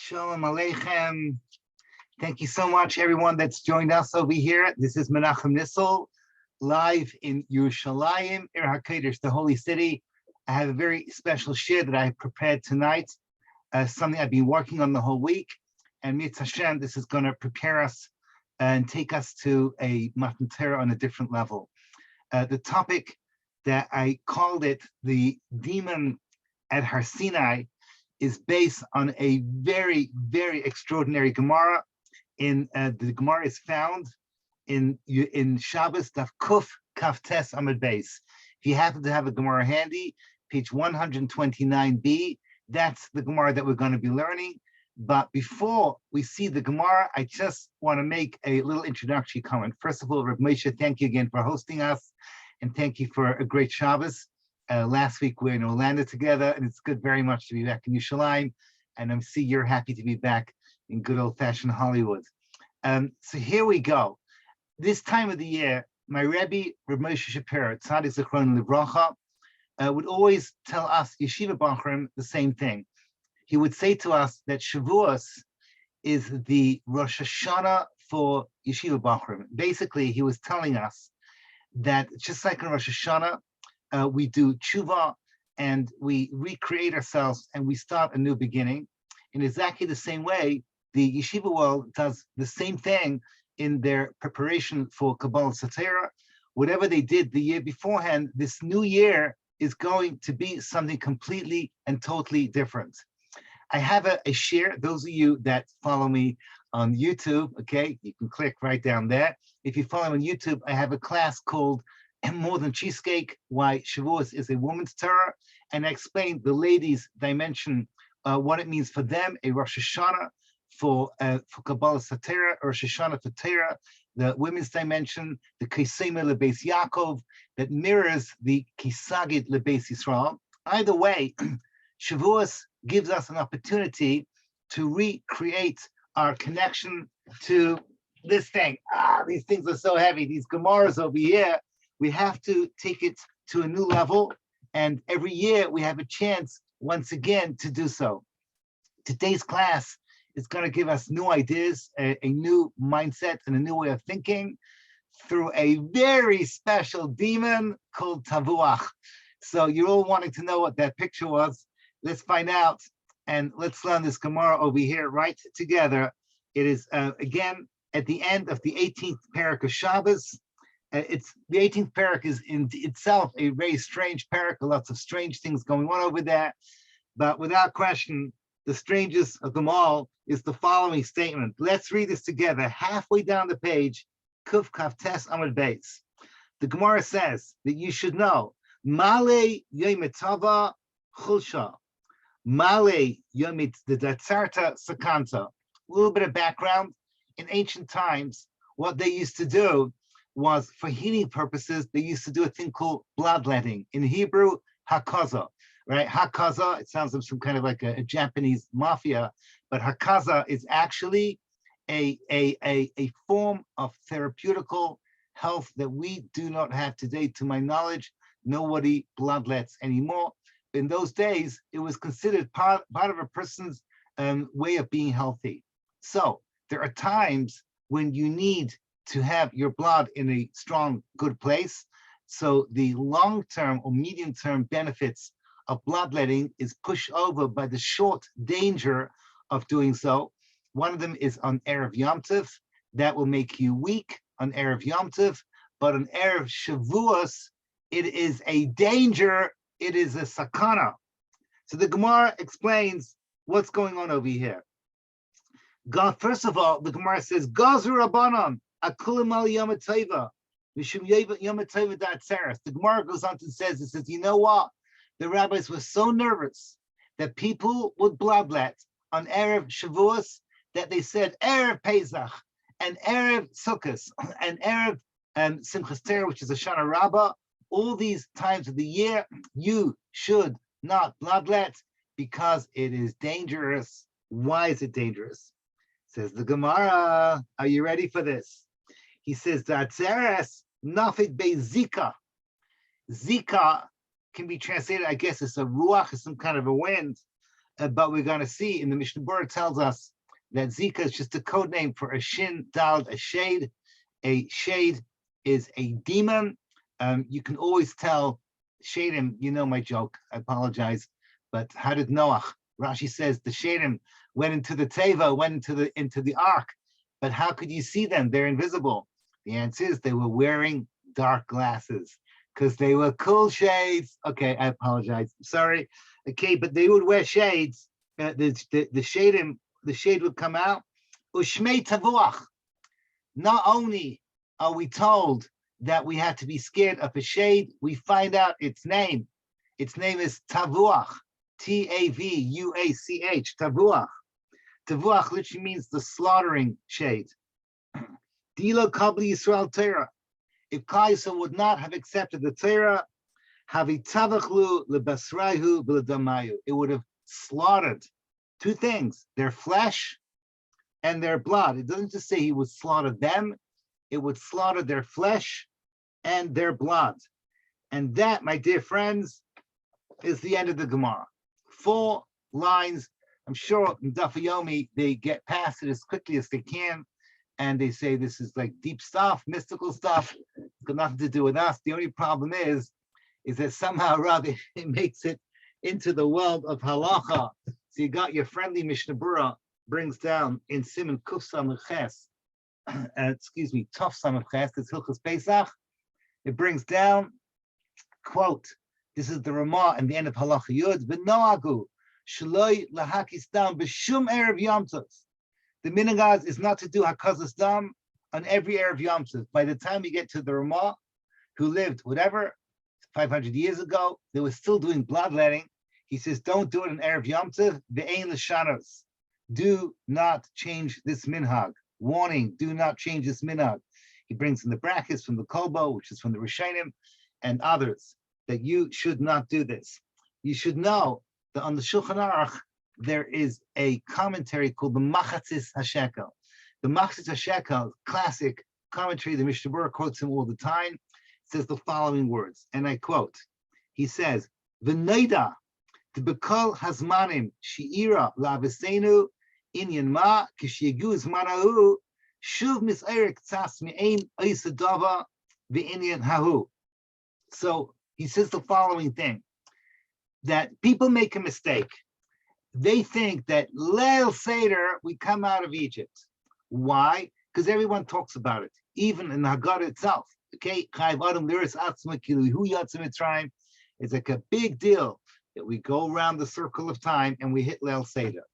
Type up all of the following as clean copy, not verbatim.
Shalom Aleichem. Thank you so much, everyone that's joined us over here. This is Menachem Nissel, live in Yerushalayim, Ir HaKodesh, the holy city. I have a very special shir that I prepared tonight, something I've been working on the whole week. And Mitzvah Hashem, this is going to prepare us and take us to a Matan Torah on a different level. The topic that I called it, the demon at Har Sinai, is based on a very, very extraordinary Gemara. The Gemara is found in Shabbos, Daf Kuf Kaf Tes Amud Beis. If you happen to have a Gemara handy, page 129b, that's the Gemara that we're going to be learning. But before we see the Gemara, I just want to make a little introductory comment. First of all, Reb Moshe, thank you again for hosting us, and thank you for a great Shabbos. Last week we were in Orlando together, and it's good very much to be back in Yerushalayim, and I see you're happy to be back in good old-fashioned Hollywood. So here we go. This time of the year, my Rebbe, Reb Moshe Shapiro, Tzadik Zichron Livracha, would always tell us, Yeshiva Bachrim, the same thing. He would say to us that Shavuos is the Rosh Hashanah for Yeshiva Bachrim. Basically, he was telling us that just like in Rosh Hashanah, we do tshuva and we recreate ourselves and we start a new beginning. In exactly the same way, the yeshiva world does the same thing in their preparation for Kabbalah Satira. Whatever they did the year beforehand, this new year is going to be something completely and totally different. I have a share. Those of you that follow me on YouTube, okay, you can click right down there. If you follow me on YouTube, I have a class called More Than Cheesecake, Why Shavuos is a Woman's Torah, and I explained the ladies' dimension, what it means for them, a Rosh Hashanah for Kabbalah Satira, or Rosh Hashanah for Torah, the women's dimension, the Kesema Lebeis Yaakov, that mirrors the Kisagid Lebeis Yisrael. Either way, Shavuos gives us an opportunity to recreate our connection to this thing. These things are so heavy, these Gemaras over here. We have to take it to a new level, and every year we have a chance once again to do so. Today's class is going to give us new ideas, a new mindset, and a new way of thinking through a very special demon called Tavuach. So you're all wanting to know what that picture was. Let's find out, and let's learn this Gemara over here right together. It is, again, at the end of the 18th parak of Shabbos. It's the 18th parak is in itself a very strange parak, lots of strange things going on over there. But without question, the strangest of them all is the following statement. Let's read this together. Halfway down the page, Kuf Kaf Tes Amud Beis. The Gemara says that you should know, Male Yometava Chulsha, Male Yomit the Datzarta Sakanta. A little bit of background. In ancient times, what they used to do was, for healing purposes, they used to do a thing called bloodletting. In Hebrew, hakaza, right? Hakaza, it sounds like some kind of like a Japanese mafia, but hakaza is actually a form of therapeutical health that we do not have today. To my knowledge, nobody bloodlets anymore. In those days, it was considered part of a person's way of being healthy. So there are times when you need to have your blood in a strong, good place. So the long-term or medium-term benefits of bloodletting is pushed over by the short danger of doing so. One of them is on Erev Yom Tov. That will make you weak on Erev Yom Tov, but on Erev Shavuos, it is a danger, it is a sakana. So the Gemara explains what's going on over here. God, first of all, the Gemara says, Gazu Rabbanon, Akulim al Yom HaTova, Mishum Yom HaTova Da'atzeres. The Gemara goes on and says, it says, you know what? The rabbis were so nervous that people would bloodlet on Erev Shavuos that they said Erev Pesach and Erev Sukkot and Erev Simchas Torah, which is a Shana Rabbah. All these times of the year, you should not bloodlet because it is dangerous. Why is it dangerous? Says the Gemara. Are you ready for this? He says, Da'atzeres nafik be zika. Zika can be translated, I guess, as a ruach, as some kind of a wind. but we're going to see in the Mishnah Berurah tells us that Zika is just a code name for a shin, dal, a shade. A shade is a demon. You can always tell shadim. You know my joke. I apologize, but how did Noach? Rashi says the shadim went into the teva, went into the ark, but how could you see them? They're invisible. The answer is they were wearing dark glasses because they were cool shades. Okay, I apologize. Sorry. Okay, but they would wear shades. The shade would come out. Ushmei tavuach. Not only are we told that we have to be scared of a shade, we find out its name. Its name is Tavuach, Tavuach. Tavuach. Tavuach literally means the slaughtering shade. Dilo kabli Yisrael Torah. If Kaisa would not have accepted the Torah, havitavachlu lebasraihu b'ledamayu. It would have slaughtered two things: their flesh and their blood. It doesn't just say he would slaughter them, it would slaughter their flesh and their blood. And that, my dear friends, is the end of the Gemara. 4 lines. I'm sure in Daf Yomi, they get past it as quickly as they can, and they say this is like deep stuff, mystical stuff. It's got nothing to do with us. The only problem is that somehow or other it makes it into the world of halacha. So you got your friendly Mishnah Berurah brings down in Siman Kuf Samach Ches, Tov Samach Ches, it's Hilchos Pesach. It brings down, quote, this is the Ramah and the end of Halacha Yud, V'noagu, Shaloi lahakis dam b'shum erev Yom Tov. The minhag is not to do hakazas dam on every erev Yom Tov. By the time we get to the Ramah, who lived, whatever, 500 years ago, they were still doing bloodletting. He says, don't do it on erev Yom Tov, ve'ein l'shanos. Do not change this minhag. Warning, do not change this minhag. He brings in the brackets from the Kolbo, which is from the Rishonim, and others, that you should not do this. You should know that on the Shulchan Aruch, there is a commentary called the Machatzis HaShekel. The Machatzis HaShekel, classic commentary, the Mishnah Berurah quotes him all the time, says the following words, and I quote, he says, V'noida, t'bekol hazmanim she'ira la'avesenu inyan ma kishiyagu zmanahu shuv mis'erik tzas me'ein oisadava v'inyan hahu. So he says the following thing, that people make a mistake. They think that Leil Seder, we come out of Egypt. Why? Because everyone talks about it, even in the Haggadah itself. Okay, it's like a big deal that we go around the circle of time and we hit Leil Seder.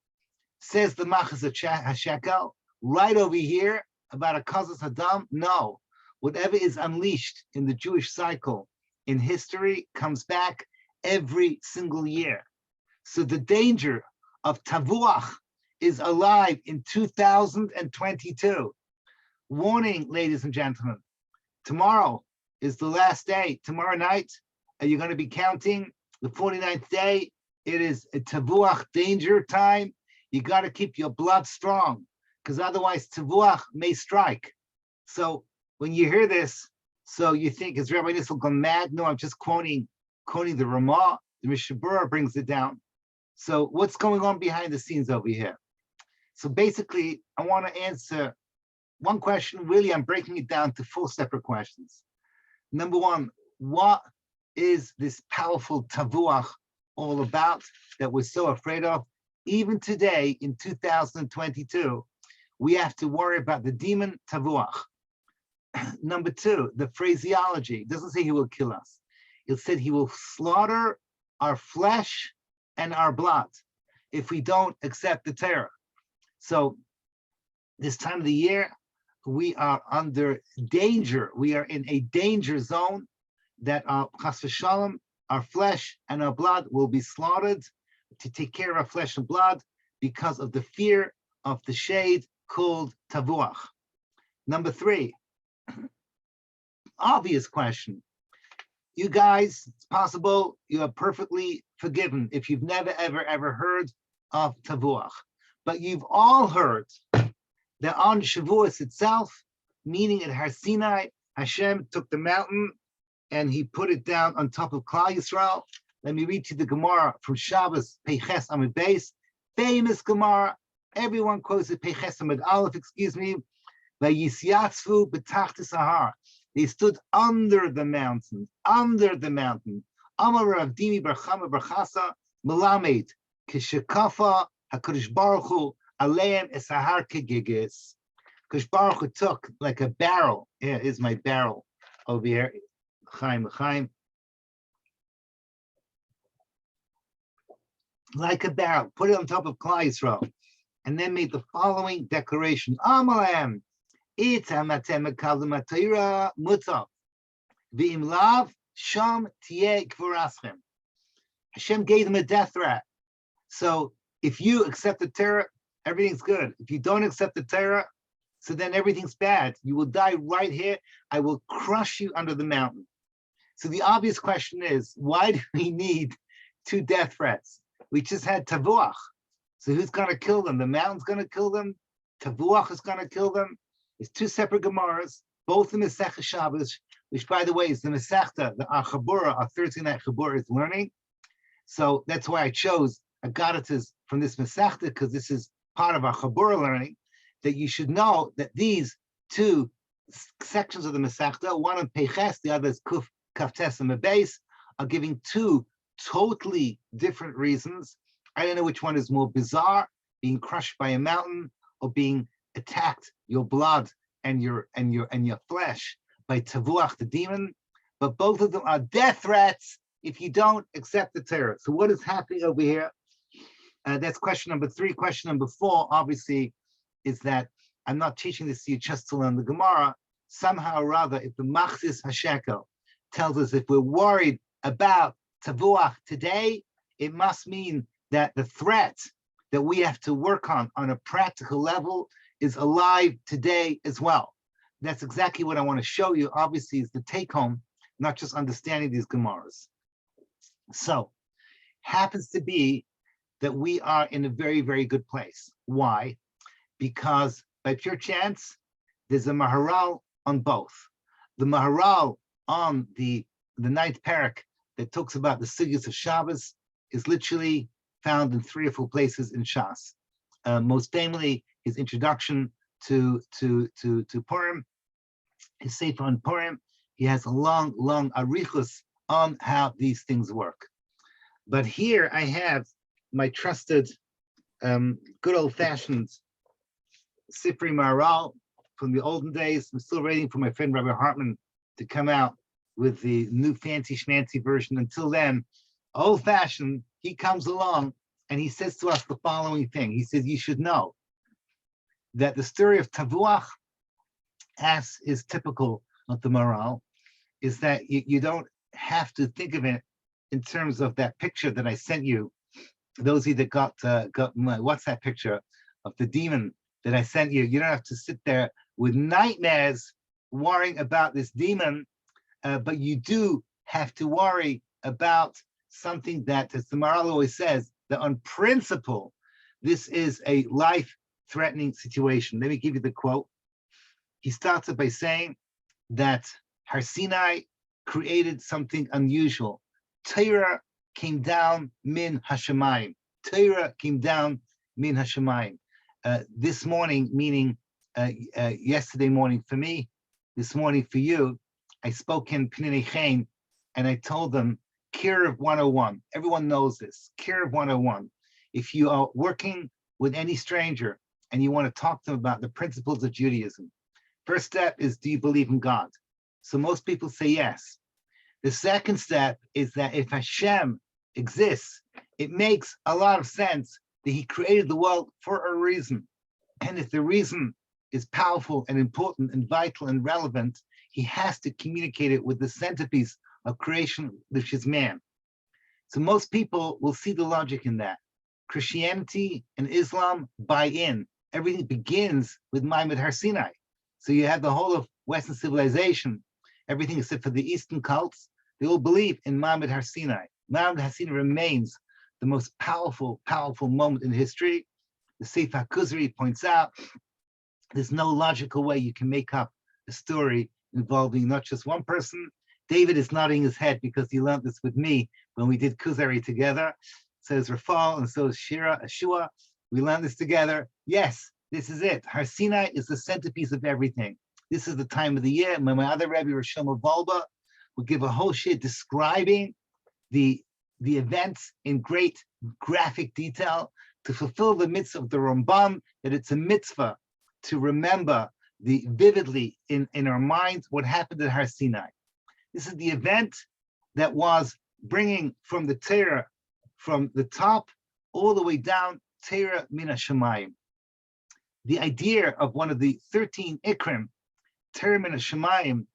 Says the Machas HaShekel, right over here, about a Kazas Hadam, no. Whatever is unleashed in the Jewish cycle in history comes back every single year. So the danger of Tavuach is alive in 2022. Warning, ladies and gentlemen, tomorrow is the last day. Tomorrow night, are you going to be counting the 49th day? It is a Tavuach danger time. You got to keep your blood strong, because otherwise Tavuach may strike. So when you hear this, so you think, is Rabbi Nissel gone mad? No, I'm just quoting the Ramah. The Mishnah Berurah brings it down. So what's going on behind the scenes over here? So basically, I want to answer one question. Really, I'm breaking it down to 4 separate questions. Number one, what is this powerful Tavuach all about that we're so afraid of? Even today, in 2022, we have to worry about the demon Tavuach. Number 2, the phraseology. It doesn't say he will kill us. It said he will slaughter our flesh and our blood if we don't accept the Torah. So this time of the year, we are under danger. We are in a danger zone that our chas v'shalom, our flesh and our blood will be slaughtered to take care of our flesh and blood because of the fear of the shade called Tavuach. Number 3, obvious question. You guys, it's possible you are perfectly forgiven if you've never, ever heard of Tavuach. But you've all heard that on Shavuos itself, meaning at Har Sinai, Hashem took the mountain and he put it down on top of Klal Yisrael, Let me read to you the Gemara from Shabbos, Peiches Amid Beis, famous Gemara. Everyone quotes it, Peiches Amid Aleph, excuse me. Vayisyatzvu b'tachtis hahar. They stood under the mountain, under the mountain. Amar Rav Dimi bar Chama bar Chasa, Melamed, Kishakafa HaKadosh Baruch Hu, Aleim es hahar kegigis. Kadosh Baruch Hu took like a barrel. Here is my barrel over here. Chaim. Like a barrel, put it on top of Klal Yisrael, and then made the following declaration: Amalam, itamatem mekalim atayra mutav, v'im lav sham tiye kvuraschem. Hashem gave them a death threat. So if you accept the Torah, everything's good. If you don't accept the Torah, so then everything's bad. You will die right here. I will crush you under the mountain. So the obvious question is, why do we need 2 death threats? We just had Tavuach. So who's going to kill them? The mountain's going to kill them. Tavuach is going to kill them. It's 2 separate Gemaras, both in Masechta Shabbos, which, by the way, is the Masechta, our Chabura, our Thursday night Chabura is learning. So that's why I chose Agadatas from this Masechta, because this is part of our Chabura learning, that you should know that these 2 sections of the Masechta, one on Peiches, the other is Kuf Kaftes and Mebes, are giving 2 totally different reasons. I don't know which one is more bizarre, being crushed by a mountain or being attacked, your blood and your flesh by Tavuach, the demon. But both of them are death threats if you don't accept the Torah. So what is happening over here? That's question number 3. Question number 4, obviously, is that I'm not teaching this to you just to learn the Gemara. Somehow or other, if the Machzis HaShekel tells us if we're worried about Tavuach today, it must mean that the threat that we have to work on a practical level is alive today as well. That's exactly what I want to show you, obviously, is the take home, not just understanding these Gemaras. So, happens to be that we are in a very, very good place. Why? Because by pure chance, there's a Maharal on both. The Maharal on the 9th parak that talks about the sugyas of Shabbos is literally found in 3 or 4 places in Shas. Most famously, his introduction to Purim, his Sefer on Purim. He has a long arichus on how these things work. But here I have my trusted, good old-fashioned Sifri Maharal from the olden days. I'm still waiting for my friend Rabbi Hartman to come out with the new fancy schmancy version. Until then, old-fashioned, he comes along and he says to us the following thing. He says, you should know that the story of Tavuach, as is typical of the Maharal, is that you don't have to think of it in terms of that picture that I sent you. Those of you that got my WhatsApp picture of the demon that I sent you, you don't have to sit there with nightmares worrying about this demon, but you do have to worry about something that, as the Maharal always says, that on principle, this is a life-threatening situation. Let me give you the quote. He starts it by saying that Har Sinai created something unusual. Torah came down min hashamayim. Torah came down min hashamayim. This morning, meaning yesterday morning for me, this morning for you, I spoke in Pnei Chen, and I told them, Kiruv 101. Everyone knows this. Kiruv 101. If you are working with any stranger and you want to talk to them about the principles of Judaism, first step is, do you believe in God? So most people say yes. The second step is that if Hashem exists, it makes a lot of sense that he created the world for a reason. And if the reason is powerful and important and vital and relevant, he has to communicate it with the centerpiece of creation, which is man. So most people will see the logic in that. Christianity and Islam buy in. Everything begins with Ma'amad Har Sinai. So you have the whole of Western civilization, everything except for the Eastern cults, they all believe in Ma'amad Har Sinai. Ma'amad Har Sinai remains the most powerful moment in history. The Sefer HaKuzari points out there's no logical way you can make up a story involving not just one person. David is nodding his head because he learned this with me when we did Kuzari together. So is Rafal and so is Shira, Ashua. We learned this together. Yes, this is it. Har Sinai is the centerpiece of everything. This is the time of the year. My other Rebbe, Rosh Volba, would give a whole shit describing the events in great graphic detail to fulfill the mitzvah of the Rambam, that it's a mitzvah to remember vividly in our minds what happened at Har Sinai. This is the event that was bringing from the Torah, from the top all the way down, Torah min hashamayim. The idea of one of the 13 ikrim, Torah min hashamayim,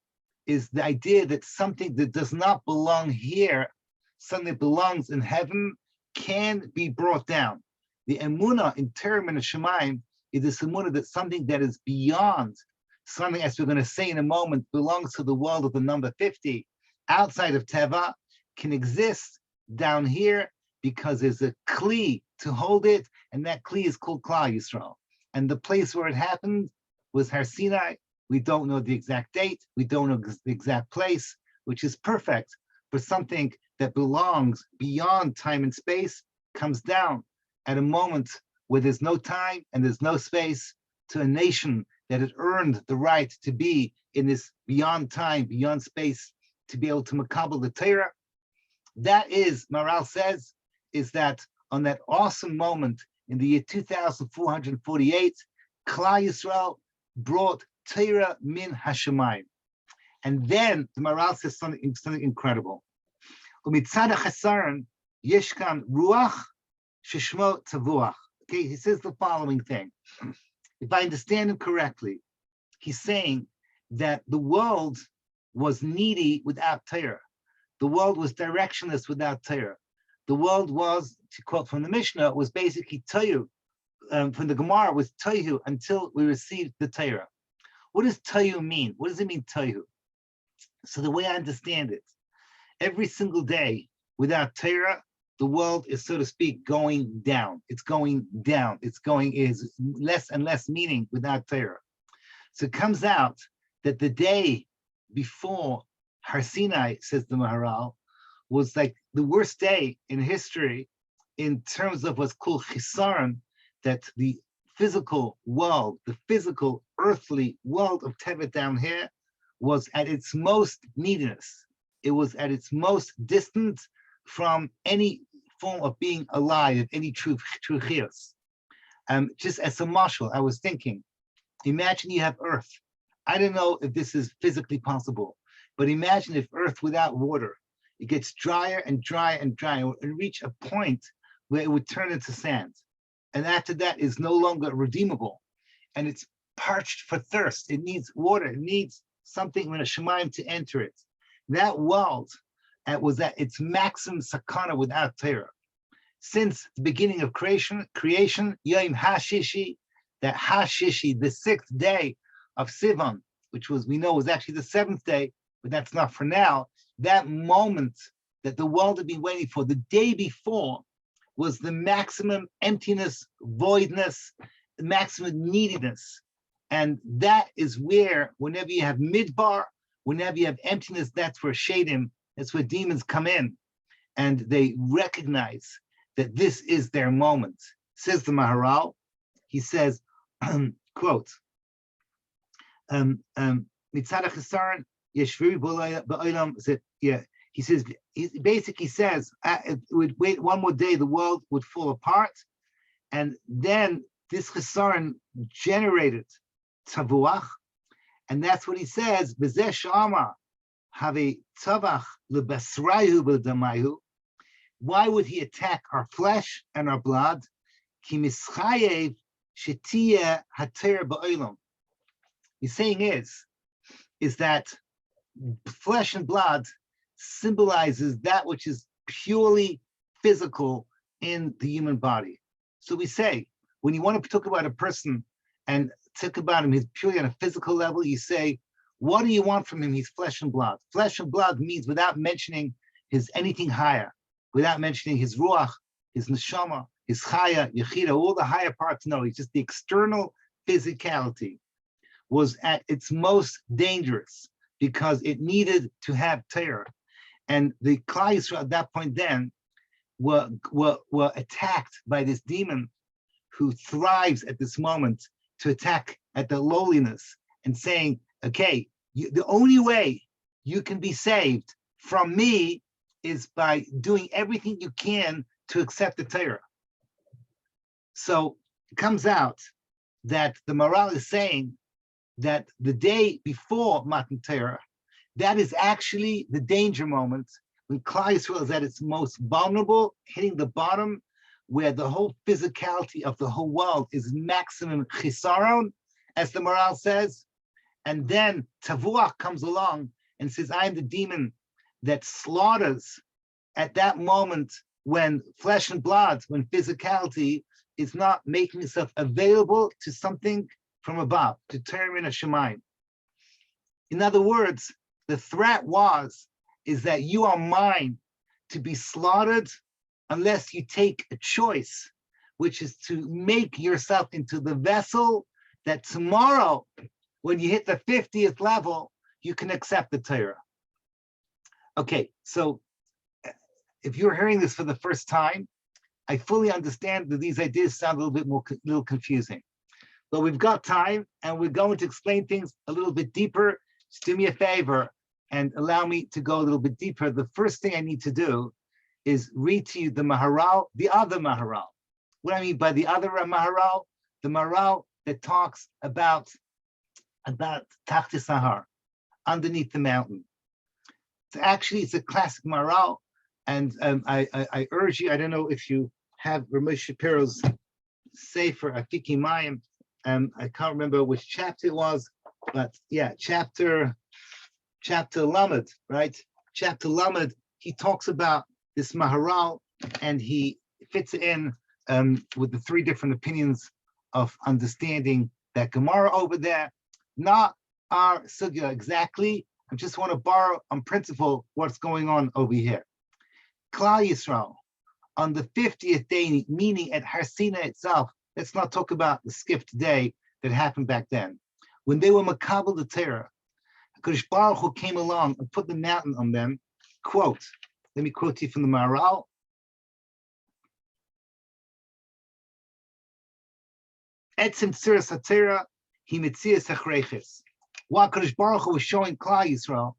is the idea that something that does not belong here, something that belongs in heaven, can be brought down. The emunah in Torah min hashamayim is this emunah that something that is beyond, something, as we're going to say in a moment, belongs to the world of the number 50, outside of Teva, can exist down here because there's a kli to hold it, and that kli is called Klal Yisrael. And the place where it happened was Har Sinai. We don't know the exact date. We don't know the exact place, which is perfect for something that belongs beyond time and space, comes down at a moment where there's no time and there's no space, to a nation that had earned the right to be in this beyond time, beyond space, to be able to makabel the Torah. That is, Maral says, is that on that awesome moment in the year 2448, Klal Yisrael brought Torah min hashamayim. And then the Maral says something incredible. Umitzad hachasaron yeshkan ruach sheshmo Tavuach. Okay, he says the following thing. If I understand him correctly, he's saying that the world was needy without Torah. The world was directionless without Torah. The world was, to quote from the Mishnah, was basically Tohu. From the Gemara was Tohu until we received the Torah. What does Tohu mean? What does it mean, Tohu? So the way I understand it, every single day without Torah, the world is, so to speak, going down. It's going down. Is less and less meaning without Torah. So it comes out that the day before Har Sinai, says the Maharal, was like the worst day in history in terms of what's called chisaron, that the physical world, the physical earthly world of Tevet down here was at its most neediness. It was at its most distant from any form of being alive, of any true chiyus. Just as a marshal, I was thinking, imagine you have Earth. I don't know if this is physically possible, but imagine if Earth without water, it gets drier and drier and drier and reach a point where it would turn into sand. And after that is no longer redeemable. And it's parched for thirst. It needs water. It needs something in a Shemaim to enter it. That world was at its maximum sakana without Torah. Since the beginning of creation, Yom HaShishi, that HaShishi, the 6th day of Sivan, which was, we know, was actually the 7th day, but that's not for now. That moment that the world had been waiting for, the day before, was the maximum emptiness, voidness, maximum neediness. And that is where, whenever you have midbar, whenever you have emptiness, that's where shadim, that's where demons come in. And they recognize that this is their moment. Says the Maharal, he says, quote, Mitzad HaChesaron, Yeshviri Ba'olam, yeah, he says, he basically says, it would wait one more day, the world would fall apart. And then this Chesaron generated Tavuach. And that's what he says, B'zeh Shama, have a Tavuach lebasrayu b'damayu. Why would he attack our flesh and our blood? Ki mischayev shetiyeh hater ba'olam. He's saying is that flesh and blood symbolizes that which is purely physical in the human body. So we say, when you want to talk about a person and talk about him, he's purely on a physical level, you say, what do you want from him? He's flesh and blood. Flesh and blood means without mentioning his anything higher, without mentioning his ruach, his neshama, his chaya, yechida, all the higher parts. No, he's just the external physicality was at its most dangerous because it needed to have Torah. And the Klal Yisrael at that point then were attacked by this demon who thrives at this moment to attack at the lowliness and saying, okay, the only way you can be saved from me is by doing everything you can to accept the Torah. So it comes out that the Maharal is saying that the day before Matan Torah, that is actually the danger moment when Klal Yisrael is at its most vulnerable, hitting the bottom, where the whole physicality of the whole world is maximum chisaron, as the Maharal says. And then Tavuach comes along and says, I am the demon that slaughters at that moment when flesh and blood, when physicality is not making itself available to something from above, to Torah a Shemayim. In other words, the threat is that you are mine to be slaughtered unless you take a choice, which is to make yourself into the vessel that tomorrow, when you hit the 50th level, you can accept the Torah. Okay, so if you're hearing this for the first time, I fully understand that these ideas sound a little confusing. But we've got time, and we're going to explain things a little bit deeper. Just do me a favor and allow me to go a little bit deeper. The first thing I need to do is read to you the Maharal, the other Maharal. What I mean by the other Maharal, the Maharal that talks about Tachti Sahar, underneath the mountain. So actually, it's a classic Maharal, and I urge you. I don't know if you have Ramesh Shapiro's Sefer Afiki Mayim. I can't remember which chapter it was, but yeah, chapter Lamed, right? Chapter Lamed. He talks about this Maharal, and he fits it in with the three different opinions of understanding that Gemara over there. Not our sugya exactly. I just want to borrow on principle what's going on over here. Klal Yisrael, on the 50th day, meaning at Har Sinai itself, let's not talk about the skipped day that happened back then. When they were makabel the Torah, HaKadosh Baruch Hu came along and put the mountain on them. Quote, let me quote you from the Maharal. Etzim tziras HaTorah, he mitzias hachreiches. What HaKadosh Baruch Hu was showing Klal Yisrael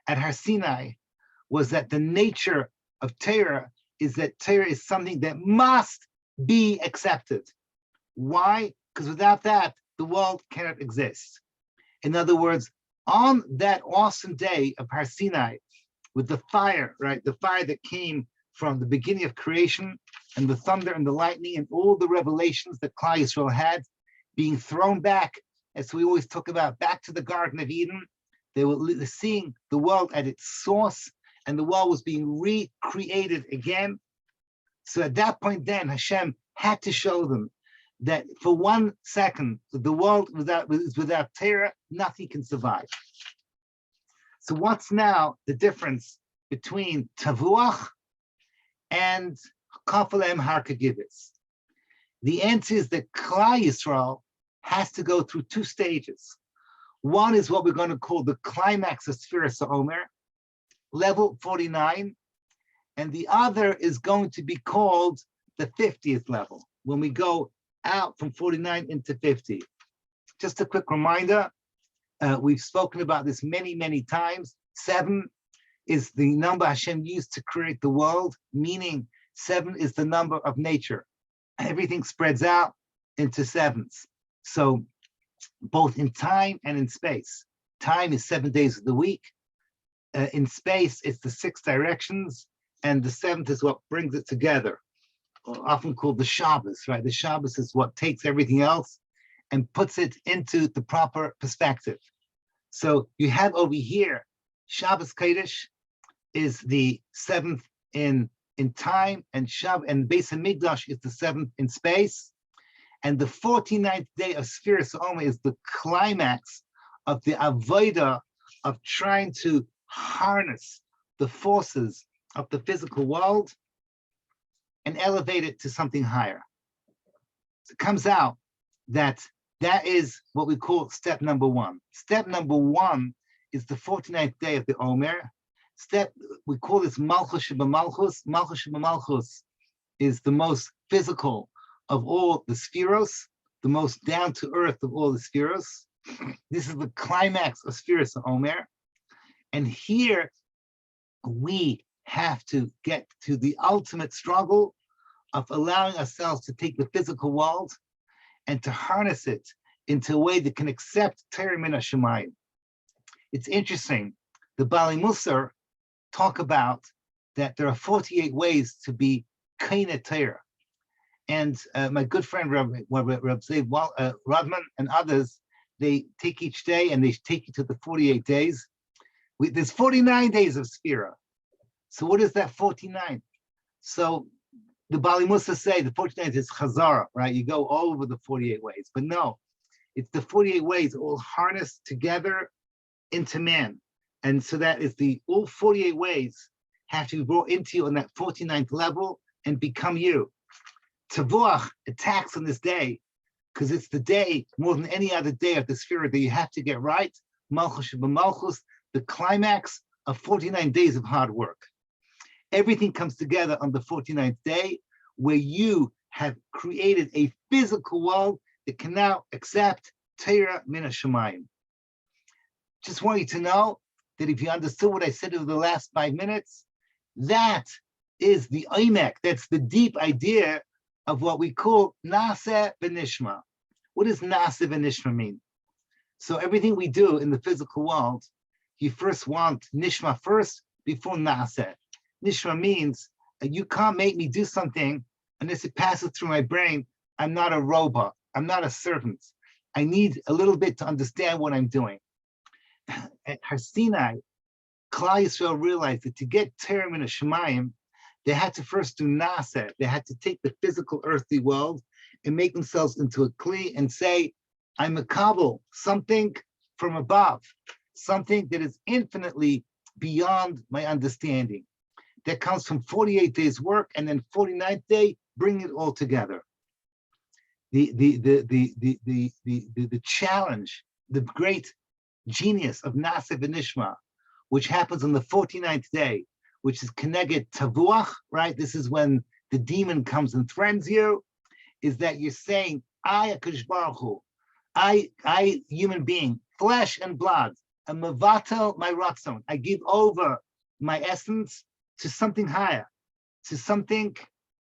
at Har Sinai was that the nature of Torah is that Torah is something that must be accepted. Why? Because without that, the world cannot exist. In other words, on that awesome day of Har Sinai, with the fire, right? The fire that came from the beginning of creation, and the thunder and the lightning and all the revelations that Klal Yisrael had being thrown back, as we always talk about, back to the Garden of Eden. They were seeing the world at its source, and the world was being recreated again. So at that point then, Hashem had to show them that for 1 second, the world without Torah, nothing can survive. So what's now the difference between Tavuach and Kafalem Harkagivitz? The answer is that Klal Yisrael has to go through 2 stages. One is what we're going to call the climax of Sfiras HaOmer, level 49, and the other is going to be called the 50th level, when we go out from 49 into 50. Just a quick reminder, we've spoken about this many, many times. 7 is the number Hashem used to create the world, meaning 7 is the number of nature. Everything spreads out into 7s. So both in time and in space. Time is 7 days of the week. In space, it's the 6 directions, and the 7th is what brings it together, often called the Shabbos, right? The Shabbos is what takes everything else and puts it into the proper perspective. So you have over here, Shabbos Kodesh is the 7th in time, and Beis HaMikdash is the 7th in space. And the 49th day of Sfiras HaOmer is the climax of the avodah of trying to harness the forces of the physical world and elevate it to something higher. So it comes out that is what we call step number 1. Step number 1 is the 49th day of the Omer. We call this Malchus Shebamalchus. Malchus Shebamalchus is the most physical of all the spheros, the most down to earth of all the spheros. This is the climax of Spheros Omer. And here we have to get to the ultimate struggle of allowing ourselves to take the physical world and to harness it into a way that can accept Torah min hashamayim. It's interesting. The Bali Musar talk about that there are 48 ways to be Kaina Torah. And my good friend Rab Zev Rodman and others, they take each day and they take you to the 48 days. There's 49 days of Sphira. So what is that 49? So the Bali Musa say the 49 is Chazara, right? You go all over the 48 ways. But no, it's the 48 ways all harnessed together into man. And so that is all 48 ways have to be brought into you on that 49th level and become you. Tavuach attacks on this day because it's the day more than any other day of the Sphira that you have to get right. Malchus B'Malchus, the climax of 49 days of hard work. Everything comes together on the 49th day where you have created a physical world that can now accept Torah min hashamayim. Just want you to know that if you understood what I said over the last 5 minutes, that is the oimek, that's the deep idea of what we call Naseh v'nishma. What does Naseh v'nishma mean? So everything we do in the physical world, you first want nishma first before Naseh. Nishma means you can't make me do something unless it passes through my brain. I'm not a robot. I'm not a servant. I need a little bit to understand what I'm doing. At Har Sinai, Klal Yisrael realized that to get Torah min hashamayim, they had to first do Naseh. They had to take the physical earthly world and make themselves into a kli and say, I'm a kabul, something from above, something that is infinitely beyond my understanding. That comes from 48 days work and then 49th day, bring it all together. The challenge, the great genius of Naseh v'Nishma, which happens on the 49th day, which is Keneged Tavuach, right? This is when the demon comes and threatens you, is that you're saying, I, HaKadosh Baruch Hu, I, human being, flesh and blood, a mevatel my ratzon, I give over my essence to something higher, to something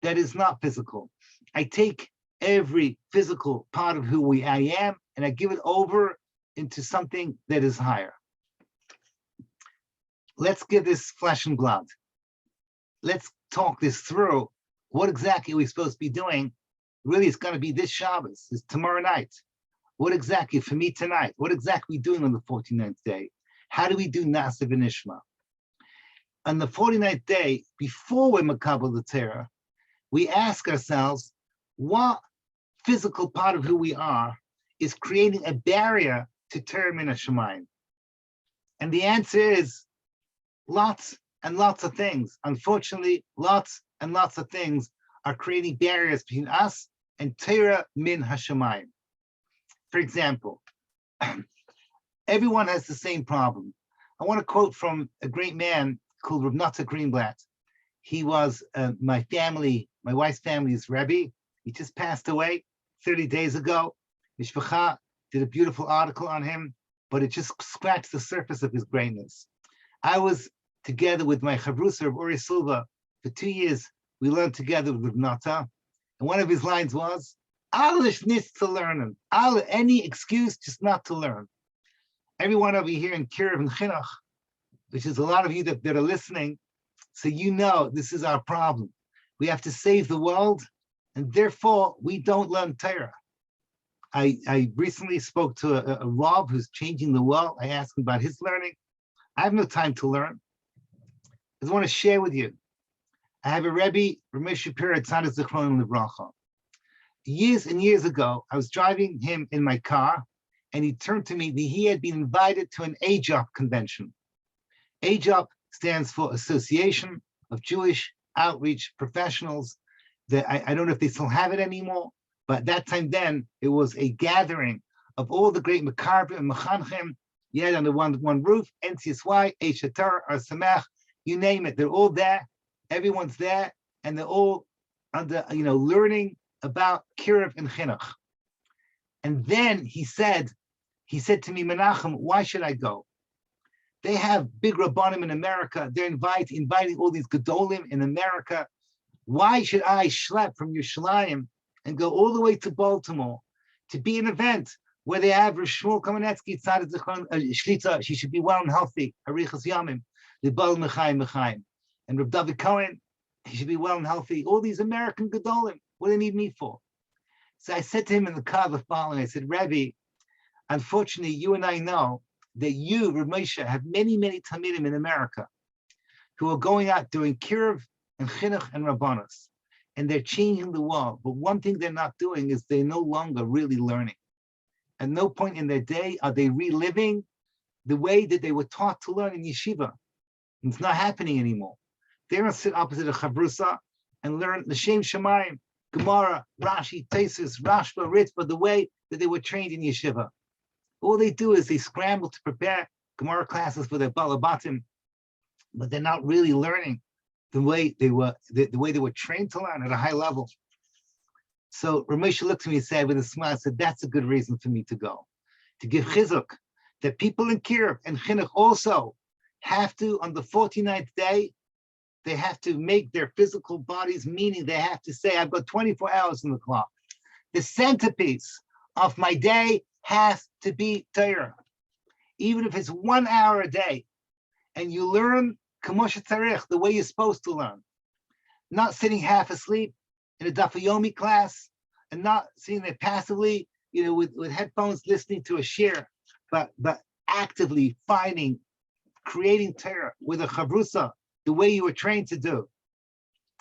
that is not physical. I take every physical part of who I am and I give it over into something that is higher. Let's get this flesh and blood. Let's talk this through. What exactly are we supposed to be doing? Really, it's going to be this Shabbos, it's tomorrow night. What exactly, for me tonight, what exactly are we doing on the 49th day? How do we do Naseh v'Nishma? On the 49th day, before we're Makabel the Torah, we ask ourselves, what physical part of who we are is creating a barrier to Torah min hashamayim? And the answer is lots and lots of things. Unfortunately, lots and lots of things are creating barriers between us and Torah min hashamayim. For example, everyone has the same problem. I want to quote from a great man called Rav Nata Greenblatt. He was my wife's family's Rebbe. He just passed away 30 days ago. Mishpacha did a beautiful article on him, but it just scratched the surface of his greatness. I was together with my chavrusa of Uri Silva for 2 years. We learned together with Rav Nata, and one of his lines was, "Alish nis to learn, any excuse just not to learn." Everyone over here in Kiruv and Chinuch, which is a lot of you that are listening, so you know this is our problem. We have to save the world, and therefore we don't learn Torah. I recently spoke to a Rav who's changing the world. I asked him about his learning. I have no time to learn. I just want to share with you. I have a Rebbe, Ramesh Shapira Tzaddik Zichronim Livracha. Years and years ago, I was driving him in my car, and he turned to me that he had been invited to an AJOP convention. AJOP stands for Association of Jewish Outreach Professionals. That I don't know if they still have it anymore, but that time then, it was a gathering of all the great Makarbim and Mechanchim. You had under one roof, NCSY, Eish HaTorah, Ar Samech, you name it, they're all there. Everyone's there, and they're all under, learning about kiruv and chinuch. And then he said to me, Menachem, why should I go? They have big rabbanim in America. They're inviting all these gedolim in America. Why should I schlep from Yerushalayim and go all the way to Baltimore to be an event where they have Rosh Shmuel Kamenetsky Shlita? She should be well and healthy. Harichas Yamim, Libal Mechaim, and Reb David Cohen, he should be well and healthy. All these American gedolim, what do they need me for? So I said to him in the car the following. I said, Rebbe, unfortunately, you and I know that you, Reb Moshe, have many, many Talmidim in America who are going out doing kiruv and chinuch and rabbanos, and they're changing the world. But one thing they're not doing is they're no longer really learning. At no point in their day are they reliving the way that they were taught to learn in yeshiva. It's not happening anymore. They don't sit opposite a chavrusa and learn the Shem Shemayim, Gemara, Rashi, Tesis, Rashba, Ritva, the way that they were trained in yeshiva. All they do is they scramble to prepare Gemara classes for their balabatim, but they're not really learning the way they were trained to learn at a high level. So Ramesh looked at me and said with a smile, said, that's a good reason for me to go. To give chizuk, that people in kiruv and chinuch also have to, on the 49th day, they have to make their physical bodies, meaning they have to say, I've got 24 hours in the clock. The centerpiece of my day has to be Torah. Even if it's 1 hour a day, and you learn kamosh tzarich, the way you're supposed to learn. Not sitting half asleep in a Daf Yomi class, and not sitting there passively, with headphones listening to a shir, but actively creating Torah with a chavrusa, the way you were trained to do.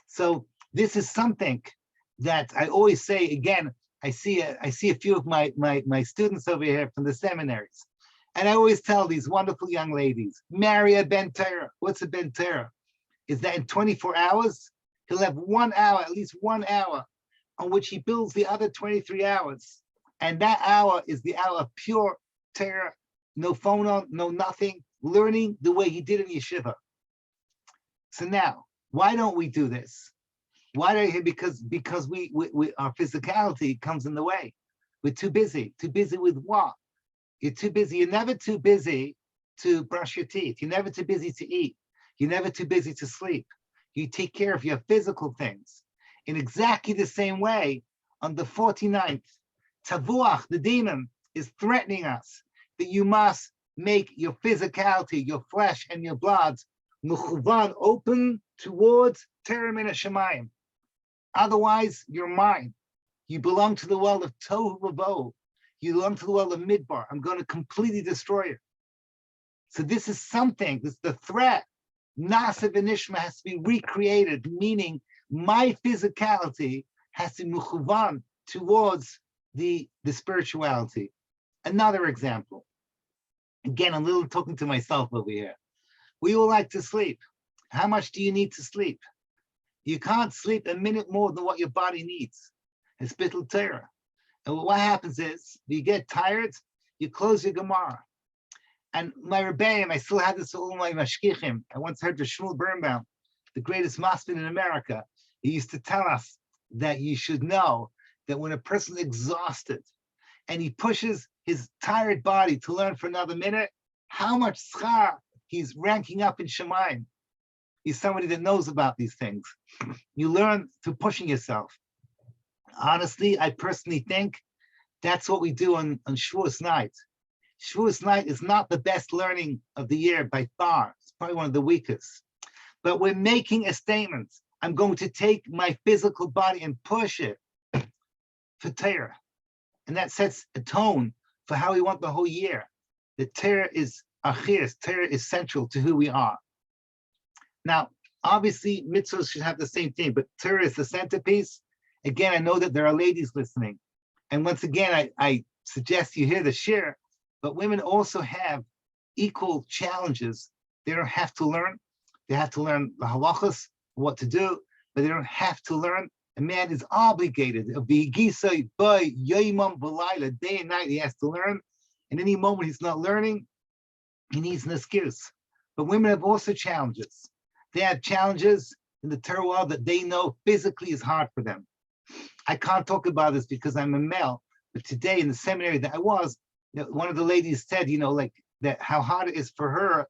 So this is something that I always say. Again, I see a few of my students over here from the seminaries, and I always tell these wonderful young ladies, marry a ben Torah. What's a ben Torah? Is that in 24 hours he'll have 1 hour, at least 1 hour, on which he builds the other 23 hours, and that hour is the hour of pure Torah, no phone on, no nothing, learning the way he did in yeshiva. So now, why don't we do this? Why don't we? Because we our physicality comes in the way. We're too busy. Too busy with what? You're too busy. You're never too busy to brush your teeth. You're never too busy to eat. You're never too busy to sleep. You take care of your physical things. In exactly the same way, on the 49th, Tavuach, the demon, is threatening us that you must make your physicality, your flesh and your blood, mechuvan, open towards Torah min hashamayim. Otherwise, you're mine. You belong to the world of Tohu Vavohu. You belong to the world of Midbar. I'm going to completely destroy it. So this is something, this is the threat. Nasa v'nishma has to be recreated, meaning my physicality has to mechuvan towards the spirituality. Another example. Again, I'm a little talking to myself over here. We all like to sleep. How much do you need to sleep? You can't sleep a minute more than what your body needs. It's bittul Torah. And what happens is, you get tired, you close your Gemara. And my Rebbeim, I still have this all my mashkichim. I once heard the Shmuel Birnbaum, the greatest masbid in America. He used to tell us that you should know that when a person's exhausted and he pushes his tired body to learn for another minute, how much schar he's ranking up in Shemayim. He's somebody that knows about these things. You learn through pushing yourself. Honestly, I personally think that's what we do on Shavuos night. Shavuos night is not the best learning of the year by far. It's probably one of the weakest. But we're making a statement. I'm going to take my physical body and push it for Torah. And that sets a tone for how we want the whole year. The Torah is achir, Torah is central to who we are. Now, obviously, mitzvahs should have the same thing, but Torah is the centerpiece. Again, I know that there are ladies listening. And once again, I suggest you hear the shir, but women also have equal challenges. They don't have to learn. They have to learn the halachas, what to do, but they don't have to learn. A man is obligated. Day and night, he has to learn. And any moment he's not learning, he needs an excuse. But women have also challenges. They have challenges in the Torah world that they know physically is hard for them. I can't talk about this because I'm a male, but today in the seminary that I was, one of the ladies said, like that how hard it is for her,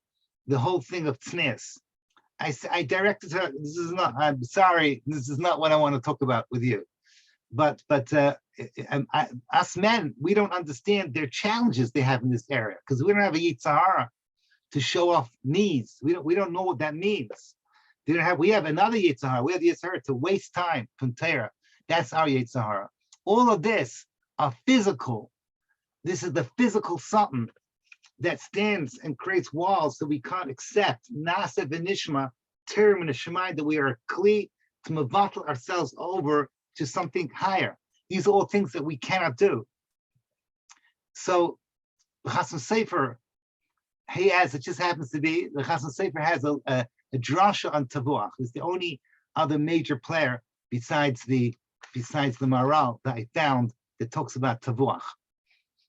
the whole thing of tznius. I directed her, I'm sorry, this is not what I want to talk about with you. But us men, we don't understand their challenges they have in this area because we don't have a Yitzhahara to show off needs. We don't know what that means. We have another Yitzhahara. We have the Yitzhahara to waste time from Torah. That's our Yitzhahara. All of this are physical. This is the physical something that stands and creates walls so we can't accept Nasa v'nishma, term and a Shemai, that we are kli to mevatel ourselves over to something higher. These are all things that we cannot do. So the Chasam Sofer, it just happens to be, the Chasam Sofer has a drasha on Tavuach. He's the only other major player besides the Maral that I found that talks about Tavuach.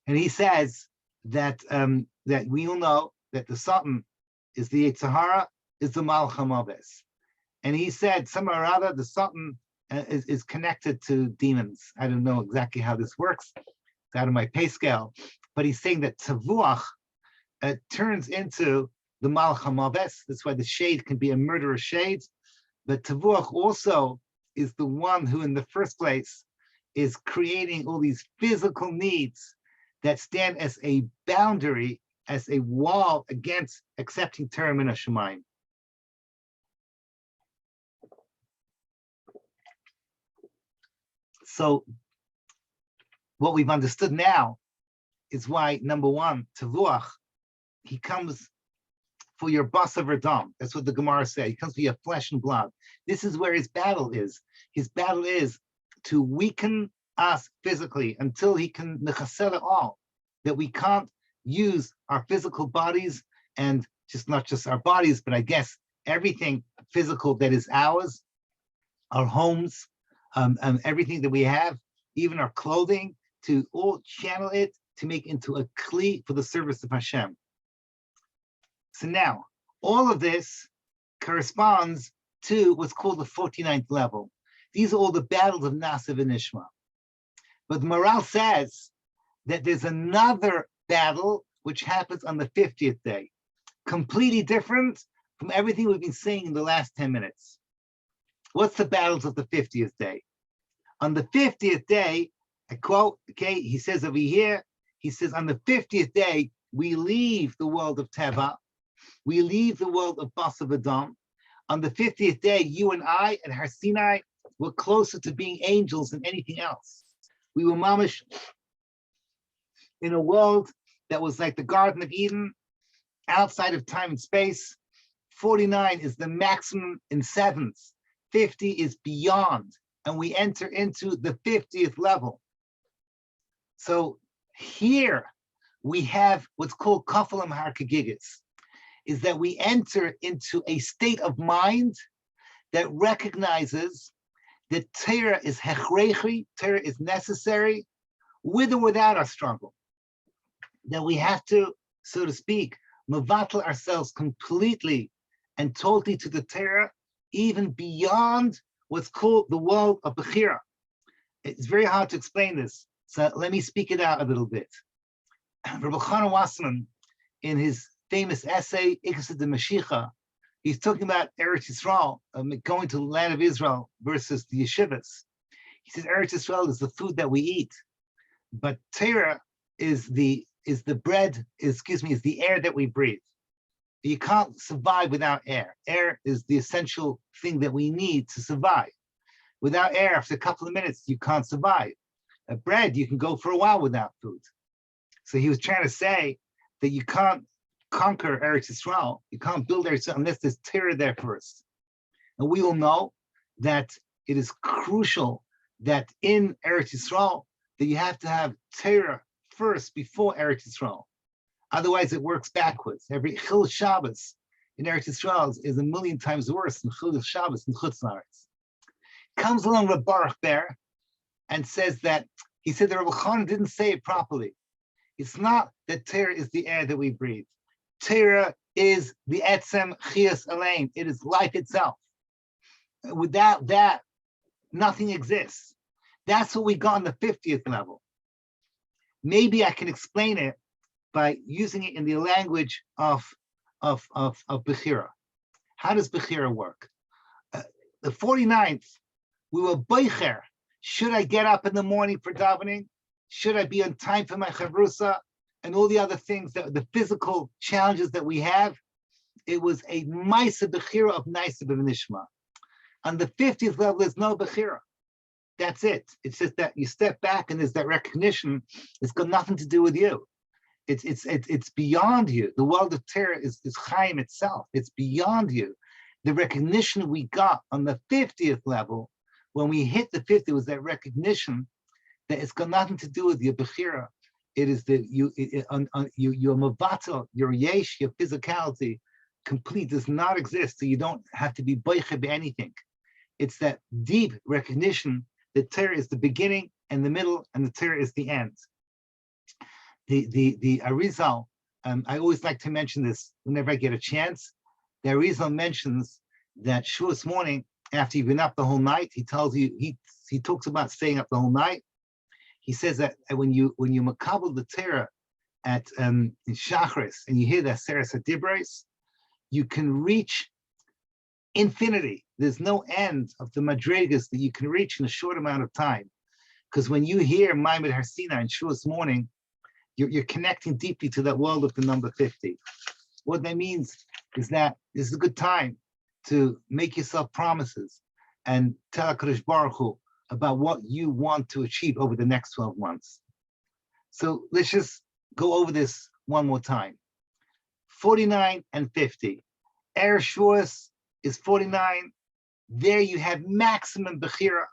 And he says that that we all know that the Satan is the Yitzhahara, is the Malach HaMaves. And he said somehow or other the Satan is connected to demons. I don't know exactly how this works. It's out of my pay scale. But he's saying that Tavuach turns into the Malach HaMaves. That's why the shade can be a murderous shade. But Tavuach also is the one who in the first place is creating all these physical needs that stand as a boundary, as a wall against accepting Torah min hashamayim. So what we've understood now is why, number one, Tavuach, he comes for your basar v'dam. That's what the Gemara says. He comes for your flesh and blood. This is where his battle is. His battle is to weaken us physically until he can nechasel it all, that we can't use our physical bodies and not just our bodies, but I guess everything physical that is ours, our homes, everything that we have, even our clothing, to all channel it to make into a kli for the service of Hashem. So now, all of this corresponds to what's called the 49th level. These are all the battles of Nasa v'nishma. But the Maral says that there's another battle which happens on the 50th day, completely different from everything we've been saying in the last 10 minutes. What's the battles of the 50th day? On the 50th day, I quote, okay, he says over here, he says, on the 50th day, we leave the world of Teva, we leave the world of Basar v'dam. On the 50th day, you and I at Har Sinai were closer to being angels than anything else. We were mamish in a world that was like the Garden of Eden, outside of time and space. 49 is the maximum in sevenths. 50 is beyond, and we enter into the 50th level. So here we have what's called kafalam harkagigis, is that we enter into a state of mind that recognizes that Torah is hechrechi, Torah is necessary, with or without our struggle. That we have to, so to speak, mevatel ourselves completely and totally to the Torah, even beyond what's called the world of Bechira. It's very hard to explain this, so let me speak it out a little bit. Rabbi Chanan Wasserman, in his famous essay, Ikasad de Mashiach, he's talking about Eretz Yisrael, going to the land of Israel versus the yeshivas. He says Eretz Yisrael is the food that we eat, but Torah is the bread, is the air that we breathe. You can't survive without air. Air is the essential thing that we need to survive. Without air, after a couple of minutes, you can't survive. Bread, you can go for a while without food. So he was trying to say that you can't conquer Eretz Yisrael, you can't build Eretz Yisrael unless there's Torah there first. And we all know that it is crucial that in Eretz Yisrael, that you have to have Torah first before Eretz Yisrael. Otherwise, it works backwards. Every Chil Shabbos in Eretz Yisrael is a million times worse than Chil Shabbos in Chutz La'aretz. Comes along Reb Baruch Ber and says that, he said that Rabbi Chanan didn't say it properly. It's not that Torah is the air that we breathe. Torah is the etzem chias elaine. It is life itself. Without that, nothing exists. That's what we got on the 50th level. Maybe I can explain it by using it in the language of Bechira. How does Bechira work? The 49th, we were Beicher. Should I get up in the morning for davening? Should I be on time for my chavrusa? And all the other things, the physical challenges that we have. It was a Maisa Bechira of Naisa B'Nishma. On the 50th level, there's no Bechira. That's it. It's just that you step back and there's that recognition. It's got nothing to do with you. It's beyond you. The world of Torah is Chaim itself. It's beyond you. The recognition we got on the 50th level, when we hit the 50th, was that recognition that it's got nothing to do with your Bechira. It is that your Mavatal, your Yesh, your physicality, complete, does not exist. So you don't have to be Beiche by anything. It's that deep recognition that Torah is the beginning and the middle, and the Torah is the end. The Arizal, I always like to mention this whenever I get a chance. The Arizal mentions that Shavuos morning, after you've been up the whole night, he tells you, he talks about staying up the whole night. He says that when you makabel the Torah at in Shachris and you hear that Seres HaDibros, you can reach infinity. There's no end of the madrigas that you can reach in a short amount of time. Because when you hear Maimed Har Sinai in Shavuos morning, you're connecting deeply to that world of the number 50. What that means is that this is a good time to make yourself promises and tell HaKadosh Baruch Hu about what you want to achieve over the next 12 months. So let's just go over this one more time. 49 and 50. Erev Shavuos is 49. There you have maximum Bechira.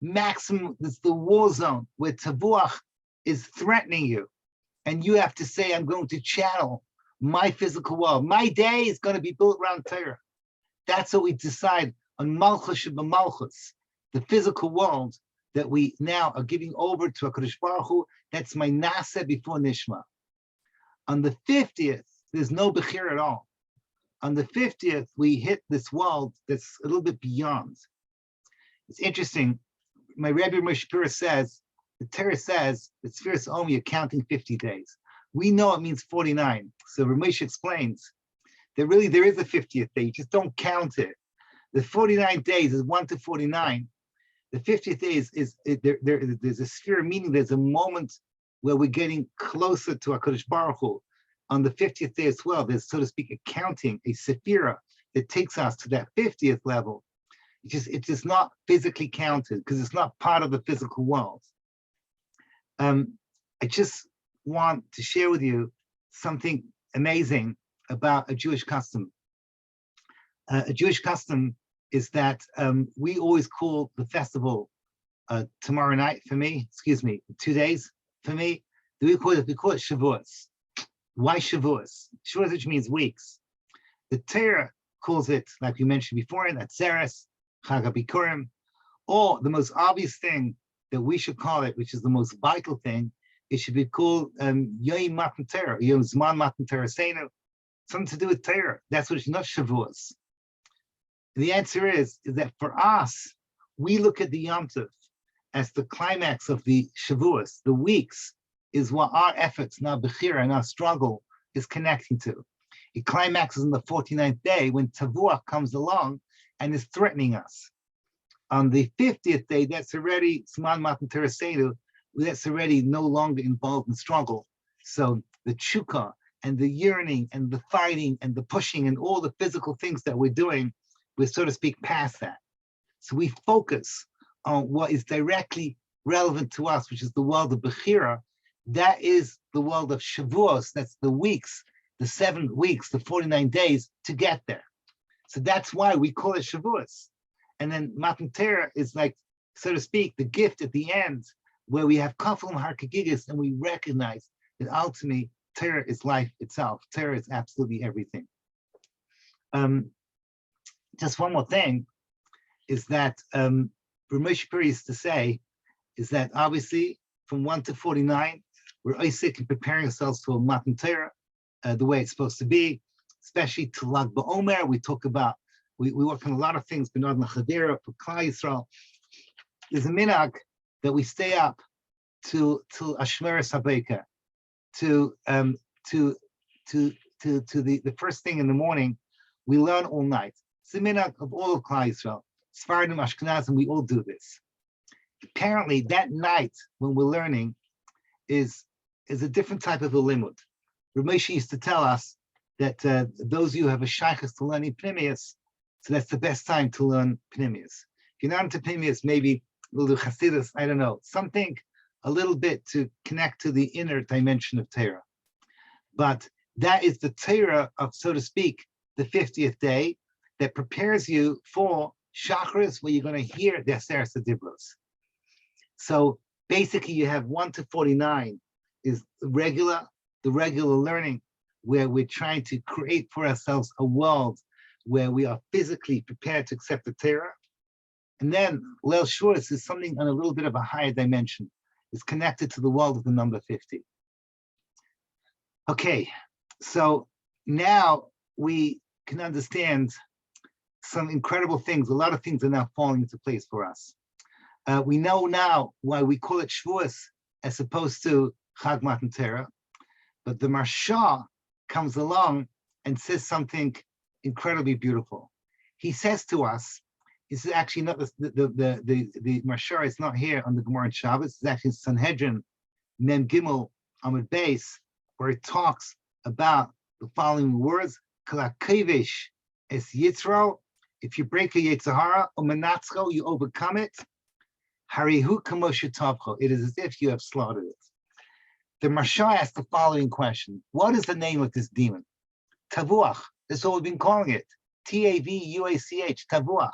Maximum, it's the war zone where Tavuach is threatening you. And you have to say, I'm going to channel my physical world. My day is going to be built around Torah. That's what we decide on Malchus Sheba Malchus, the physical world that we now are giving over to HaKadosh Baruch Hu. That's my Nasa before Nishma. On the 50th, there's no Bechir at all. On the 50th, we hit this world that's a little bit beyond. It's interesting. My Rebbe Moshe Pura says, the Torah says, it's Sfiras Omer, you're counting 50 days. We know it means 49. So Ramesh explains that really there is a 50th day, you just don't count it. The 49 days is 1 to 49. The 50th day there's a sphere, meaning there's a moment where we're getting closer to HaKadosh Baruch Hu. On the 50th day as well, there's, so to speak, a counting, a sephira that takes us to that 50th level. It's just not physically counted because it's not part of the physical world. I just want to share with you something amazing about a Jewish custom. A Jewish custom is that we always call the festival tomorrow night for me, 2 days for me. We call it Shavuos. Why Shavuos? Shavuos, which means weeks. The Torah calls it, like we mentioned before, Atzeres, Chag HaBikurim, or the most obvious thing that we should call it, which is the most vital thing, it should be called Yom Matan Torah, Yom Zman Matan Torah Seinu, something to do with Torah. That's what it's not Shavuos. The answer is that for us, we look at the Yom Tov as the climax of the Shavuos. The weeks is what our efforts, and our Bechira, and our struggle is connecting to. It climaxes on the 49th day when Tavuach comes along and is threatening us. On the 50th day, that's already Zman Matan Torah Seinu, that's already no longer involved in struggle. So the tshuka and the yearning and the fighting and the pushing and all the physical things that we're doing, we're, so to speak, past that. So we focus on what is directly relevant to us, which is the world of Bechira. That is the world of Shavuos. That's the weeks, the 7 weeks, the 49 days to get there. So that's why we call it Shavuos. And then Matan Torah is like, so to speak, the gift at the end, where we have Kafel and Harkagigis, and we recognize that ultimately Torah is life itself. Torah is absolutely everything. Just one more thing is that Ramesh Puri used to say is that obviously from 1 to 49, we're Isaac and preparing ourselves for Matan Torah the way it's supposed to be. especially to Lag BaOmer. We work on a lot of things, Benod L'Chadera, for Klal Yisrael. There's a minhag that we stay up to Ashmeres Habeika, to the first thing in the morning. We learn all night. It's a minhag of all of Klal Yisrael. Sephardim, Ashkenazim, we all do this. Apparently, that night when we're learning is a different type of a limud. Ramesh used to tell us that those of you who have a shaykhus to learning Pnimius, so that's the best time to learn Pnimius. If you're not into Pnimius, maybe we'll do Hasidus, I don't know, something a little bit to connect to the inner dimension of Torah. But that is the Torah of, so to speak, the 50th day that prepares you for Shacharis, where you're going to hear the Aseret Dibros. So basically, you have 1 to 49 is the regular learning, where we're trying to create for ourselves a world where we are physically prepared to accept the Torah. And then Leil Shuras is something on a little bit of a higher dimension. It's connected to the world of the number 50. Okay, so now we can understand some incredible things. A lot of things are now falling into place for us. We know now why we call it Shavuos as opposed to Chag Matan Torah, but the Marsha comes along and says something incredibly beautiful. He says to us, this is actually not the Marsha is not here on the Gemara and Shabbos. It's actually Sanhedrin Mem Gimel Amud Beis, where it talks about the following words: Kalakevish es Yitzro. If you break a Yetzirah, Umenatzcho, you overcome it. Harihu Kamosha Tavcho. It is as if you have slaughtered it. The Marsha asked the following question: what is the name of this demon? Tavuach. That's what we've been calling it. Tavuach. Tavuach.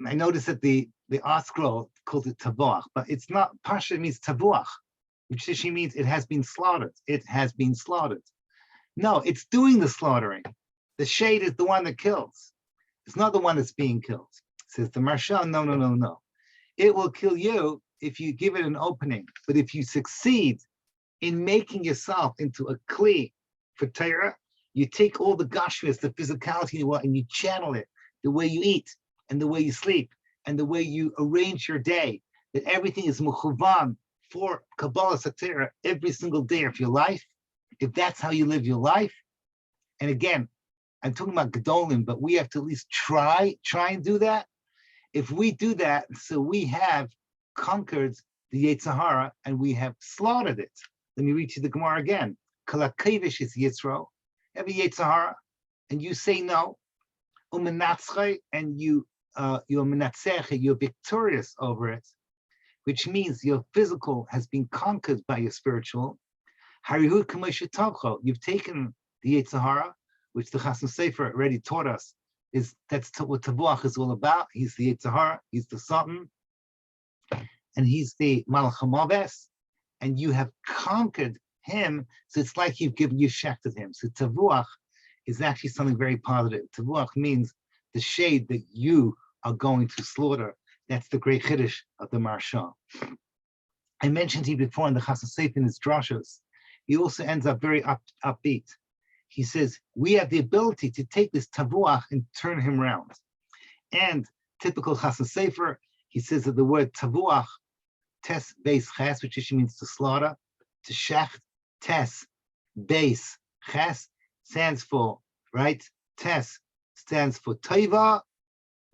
I noticed that the art scroll called it Tavuach, but it's not. Pasha means Tavuach, which actually means it has been slaughtered. It has been slaughtered. No, it's doing the slaughtering. The shade is the one that kills. It's not the one that's being killed. Says the Marsha, no. It will kill you if you give it an opening. But if you succeed in making yourself into a kli for Torah, you take all the gashmis, the physicality you want, and you channel it, the way you eat, and the way you sleep, and the way you arrange your day, that everything is mechuvan for Kabbalah Satira every single day of your life. If that's how you live your life, and again, I'm talking about Gedolim, but we have to at least try and do that. If we do that, so we have conquered the Yetzirah and we have slaughtered it. Let me read you the Gemara again. Kalakevish is Yitzro. Every Yetzirah, and you say no. Umenatzche, and you're menatzeche, you're victorious over it, which means your physical has been conquered by your spiritual. Harihu Kamosha Tavcho. You've taken the Yetzirah, which the Chasam Sofer already taught us. That's what Tavuach is all about. He's the Yetzirah, he's the Satan, and he's the Malach HaMaves, and you have conquered him, so it's like you've shechted him. So Tavuach is actually something very positive. Tavuach means the shade that you are going to slaughter. That's the great Chiddush of the Marsha. I mentioned to you before in the Chasam Sofer in his drashos, he also ends up very upbeat. He says, we have the ability to take this Tavuach and turn him around. And typical Chasam Sofer, he says that the word Tavuach, tes beis ches, which actually means to slaughter, to shecht, tes beis ches, stands for, right? Tes stands for Tova,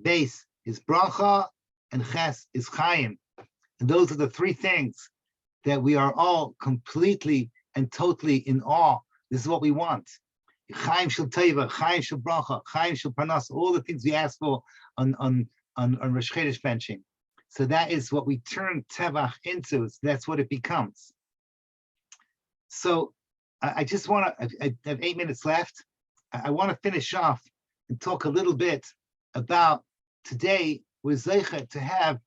beis is bracha, and ches is chayim. And those are the three things that we are all completely and totally in awe. This is what we want. Chaim shel teva, chaim shel bracha, chaim shel panas, all the things we ask for on Rosh Chodesh benching. So that is what we turn tevach into. So that's what it becomes. So I just want to, I have 8 minutes left. I want to finish off and talk a little bit about today. We're zeicha to have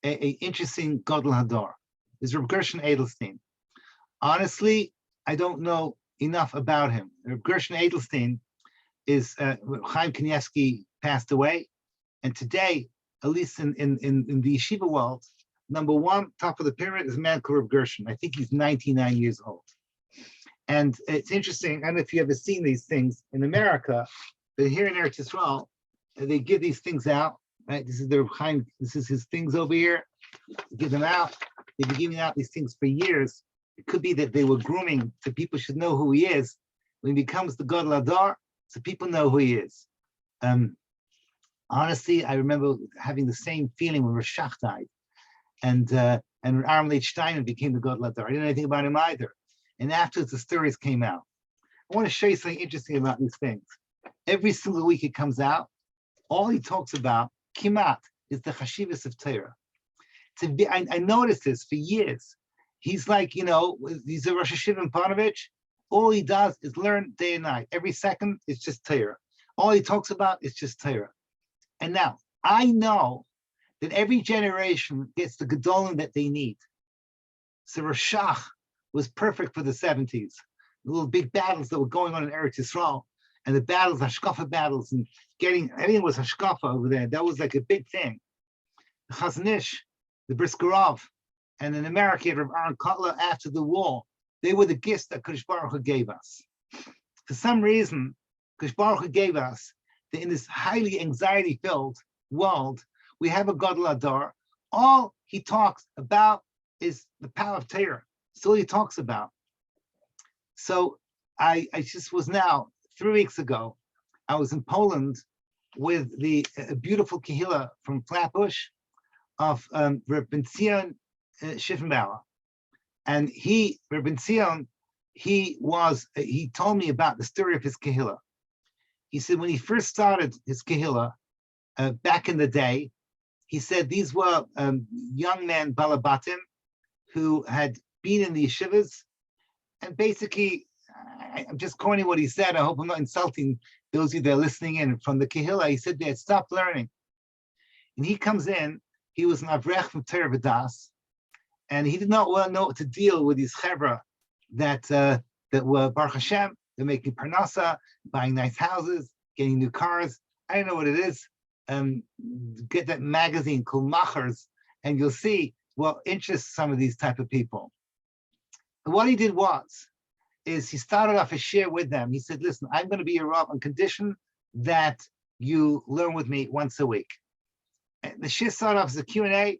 a interesting Gadol Hador. Is Reb Gershon Edelstein. Honestly, I don't know enough about him. Reb Gershon Edelstein is Chaim Kanievsky passed away, and today, at least in the yeshiva world, number one, top of the pyramid is a man called Reb Gershon. I think he's 99 years old, And it's interesting, I don't know if you ever seen these things in America, but here in Eretz Yisrael, they give these things out, right? This is their kind, this is his things over here, give them out. They've been giving out these things for years. It could be that they were grooming so people should know who he is. When he becomes the God Ladar, so people know who he is. Honestly, I remember having the same feeling when Rashach died. And Aram Leib Steinman became the God Ladar. I didn't know anything about him either. And afterwards, the stories came out. I want to show you something interesting about these things. Every single week it comes out. All he talks about, Kimat, is the Chashivas of Torah. I noticed this for years. He's like, he's a Rosh Hashiva in Panovich. All he does is learn day and night. Every second, it's just Torah. All he talks about is just Torah. And now, I know that every generation gets the Gedolim that they need. So Rashach was perfect for the 70s. The little big battles that were going on in Eretz Yisrael, and the battles, Hashkafa battles, and everything was Hashkafa over there. That was like a big thing. The Chazon Ish, the Briskerov, and in America, Rav Aaron Kotler after the war, they were the gifts that Kodesh Baruch Hu gave us. For some reason, Kodesh Baruch Hu gave us that in this highly anxiety-filled world, we have a Gadol Adar. All he talks about is the power of Torah. That's all he talks about. So I just was now, 3 weeks ago, I was in Poland with the beautiful Kehillah from Flatbush of Reb Ben Zion Schiffenbauer. And Reb Ben Zion, he told me about the story of his Kehillah. He said when he first started his Kehillah back in the day, he said these were young men, Balabatim, who had been in the yeshivas. And basically, I'm just coining what he said. I hope I'm not insulting those of you that are listening in from the Kehillah. He said they had stopped learning. And he comes in, he was an Avrech from Torah V'das, and he did not well know what to deal with these chevra that were Baruch Hashem, they're making parnasa, buying nice houses, getting new cars. I don't know what it is. Get that magazine called Machers, and you'll see what interests some of these type of people. And what he did is he started off a share with them. He said, listen, I'm going to be your Rav on condition that you learn with me once a week. And the share started off as a Q&A,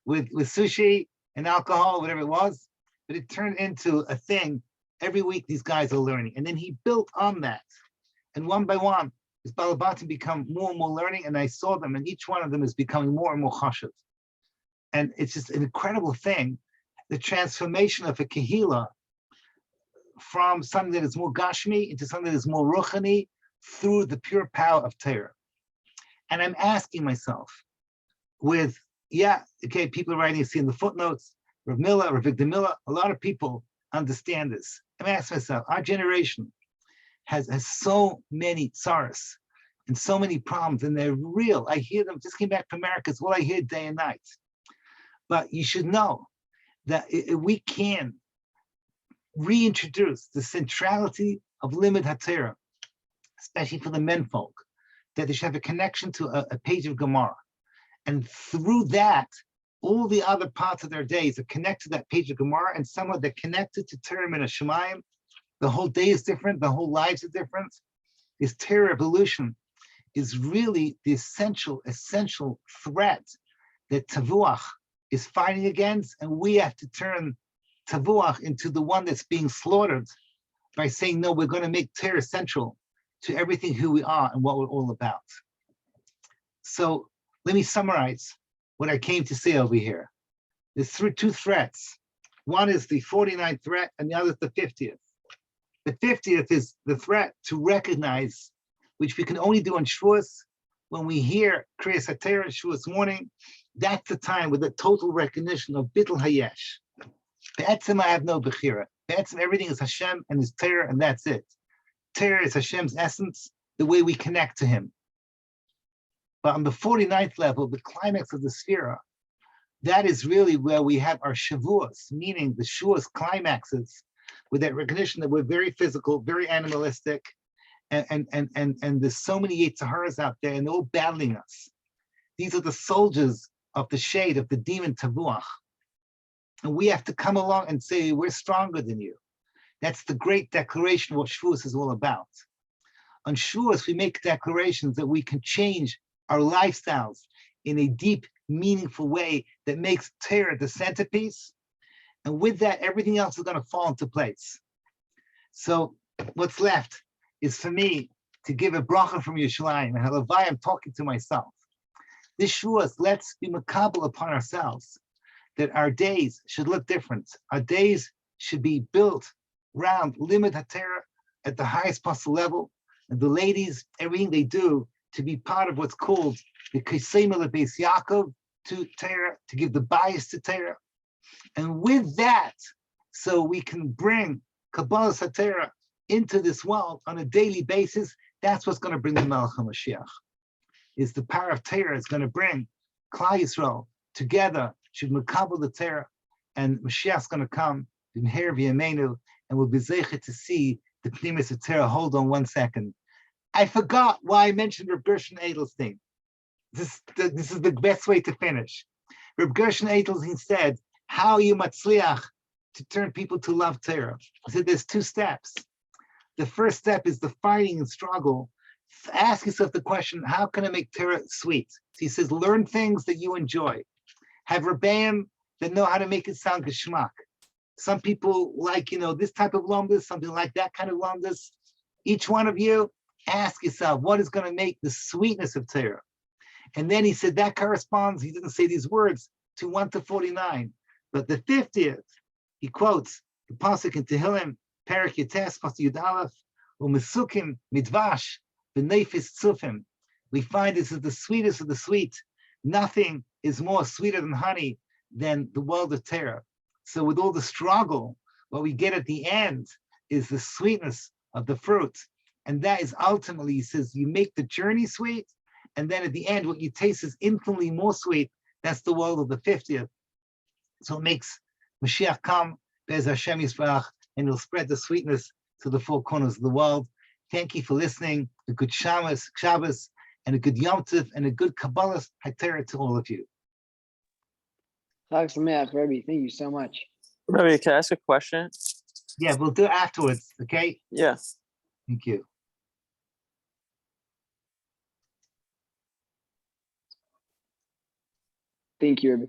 with sushi and alcohol, whatever it was, but it turned into a thing. Every week these guys are learning. And then he built on that. And one by one, his Balabatim become more and more learning, and I saw them, and each one of them is becoming more and more chashuv. And it's just an incredible thing, the transformation of a kehillah from something that is more gashmi into something that is more ruchani through the pure power of Torah. And I'm asking myself, people writing, you see in the footnotes, Rav Miller, Rav Victor Miller, a lot of people understand this. I'm asking myself, our generation has so many tsaras and so many problems, and they're real. I hear them, just came back from America, it's what I hear day and night. But you should know that we can reintroduce the centrality of Limud HaTorah, especially for the menfolk, that they should have a connection to a page of Gemara. And through that, all the other parts of their days are connected to that page of Gemara, and somehow they're connected to Torah and Shemayim. The whole day is different, the whole lives are different. This Torah evolution is really the essential threat that Tavuach is fighting against, and we have to turn Tavuach into the one that's being slaughtered by saying, no, we're going to make Torah central to everything who we are and what we're all about. So let me summarize what I came to say over here. There's two threats. One is the 49th threat, and the other is the 50th. The 50th is the threat to recognize, which we can only do on Shavuos, when we hear Kriyas HaTorah, Shavuos morning. That's the time with the total recognition of Bittul Hayesh. Be'etzem, I have no Bechira. Be'etzem, everything is Hashem and His Torah, and that's it. Torah is Hashem's essence, the way we connect to Him. But on the 49th level, the climax of the Sphira, that is really where we have our Shavuos, meaning the Shavuos climaxes, with that recognition that we're very physical, very animalistic, and there's so many Yetzaharas out there, and they're all battling us. These are the soldiers of the shade of the demon Tavuach. And we have to come along and say, we're stronger than you. That's the great declaration of what Shavuos is all about. On Shavuos, we make declarations that we can change our lifestyles in a deep, meaningful way that makes Torah the centerpiece. And with that, everything else is going to fall into place. So what's left is for me to give a bracha from Yerushalayim, and Halavai, I'm talking to myself. This Shavuos, let's be makabel upon ourselves that our days should look different. Our days should be built around limit HaTorah at the highest possible level. And the ladies, everything they do to be part of what's called the Kisema Beis Yaakov to Torah, to give the bias to Torah. And with that, so we can bring Kabbalah HaTorah into this world on a daily basis. That's what's going to bring the Melech HaMashiach. Is the power of Torah is going to bring Klal Yisrael together, should makabel the Torah, and Mashiach's going to come, B'mher v'yameinu, and we'll be zeichet to see the Pnimis of Torah. Hold on 1 second. I forgot why I mentioned Reb Gershon Edelstein. This is the best way to finish. Reb Gershon Edelstein said, how you matzliach to turn people to love Torah. He said there's 2 steps. The first step is the fighting and struggle. Ask yourself the question, how can I make Torah sweet? So he says, learn things that you enjoy. Have Rebbeim that know how to make it sound geschmack. Some people like, this type of lomdus, something like that kind of lomdus. Each one of you, ask yourself, what is going to make the sweetness of Torah? And then he said that corresponds, he didn't say these words, to 1 to 49. But the 50th, he quotes the pasuk in Tehillim, Perek Yates, pasuk Yud Aleph, u'mesukim midvash, v'nefis tzufim. We find this is the sweetest of the sweet. Nothing is more sweeter than honey than the world of Torah. So with all the struggle, what we get at the end is the sweetness of the fruit. And that is ultimately, he says, you make the journey sweet, and then at the end, what you taste is infinitely more sweet. That's the world of the 50th. So it makes Mashiach come, Bez Hashem Yisbarach, and he'll spread the sweetness to the 4 corners of the world. Thank you for listening. A good Shabbos, and a good Yom Tov, and a good Kabbalah HaTorah to all of you. Chag Sameach, Rebbe. Thank you so much. Rebbe, can I ask a question? Yeah, we'll do it afterwards, okay? Yeah. Thank you. Thank you, Rebbe.